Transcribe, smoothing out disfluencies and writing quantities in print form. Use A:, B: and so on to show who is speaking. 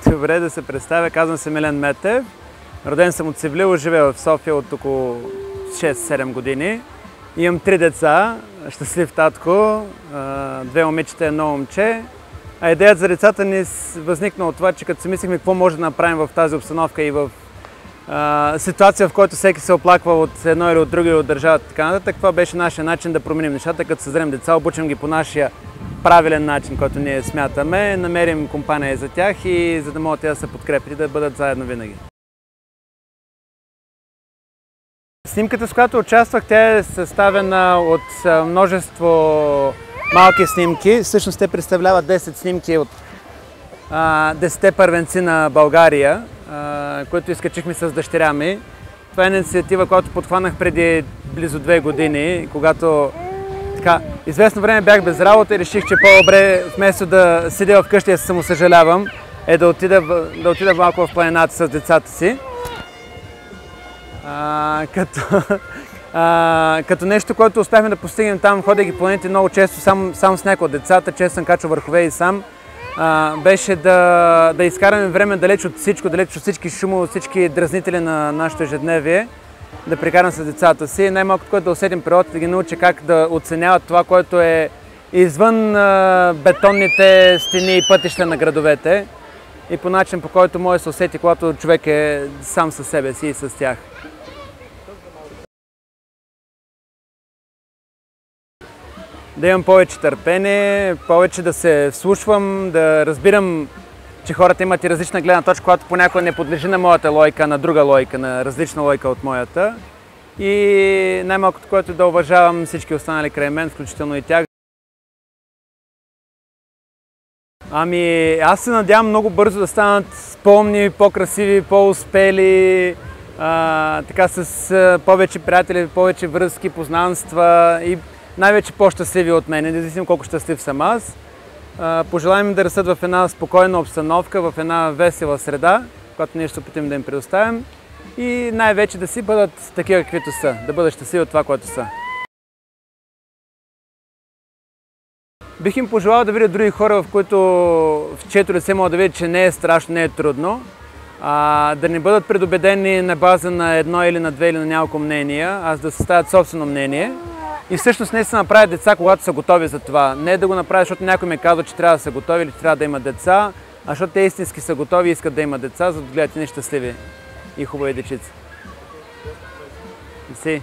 A: Добре, да се представя. Казвам се Милен Метев. Роден съм от Севлиево, живея в София от около 6-7 години. Имам 3 деца, щастлив татко, 2 момичета и 1 момче. А идеята за децата ни възникна от това, че като си мислихме какво може да направим в тази обстановка и в ситуация, в която всеки се оплаква от едно или от друго или от държавата, така нататък, това беше нашия начин да променим нещата, като създадем деца, обучим ги по нашия правилен начин, който ние смятаме, намерим компания за тях и за да могат те да се подкрепят и да бъдат заедно винаги. Снимката, с която участвах, тя е съставена от множество малки снимки. Всъщност те представляват 10 снимки от 10-те първенци на България, които изкачихме с дъщеря ми. Това е инициатива, която подхванах преди близо 2 години, когато известно време бях без работа и реших, че по-добре вместо да седя вкъщи и да се самосъжалявам, е да отида малко в планината с децата си. Като нещо, което успяхме да постигнем там, ходейки планините много често, само с някои от децата, често съм качвал върхове и сам, беше да изкараме време далеч от всичко, далеч от всички шумове, от всички дразнители на нашето ежедневие, да прекарам с децата си. Най-малкото, което да усетим природата, да ги науча как да оценяват това, което е извън бетонните стени и пътища на градовете и по начин, по който може да се усети, когато човек е сам със себе си и с тях. Да имам повече търпение, повече да се вслушвам, да разбирам, че хората имат и различна гледна точка, която понякога не подлежи на моята логика, на друга логика, на различна логика от моята. И най-малкото, което да уважавам всички останали край мен, включително и тях. Аз се надявам много бързо да станат по-умни, по-красиви, по-успели, така с повече приятели, повече връзки, познанства и най-вече по-щастливи от мен, независимо колко щастлив съм аз. Пожелаем им да растат в една спокойна обстановка, в една весела среда, която ние ще се опитим да им предоставим и най-вече да си бъдат такива, каквито са, да бъдат щастливи от това, което са. Бих им пожелал да видят други хора, в чието лице могат да видят, че не е страшно, не е трудно, да не бъдат предубедени на база на едно или на две или на няколко мнения, а да съставят собствено мнение. И всъщност не се направят деца, когато са готови за това. Не да го направят, защото някой ми казва, че трябва да са готови или че трябва да имат деца, а защото те истински са готови и искат да имат деца, за да гледат и щастливи и хубави дечица. Си.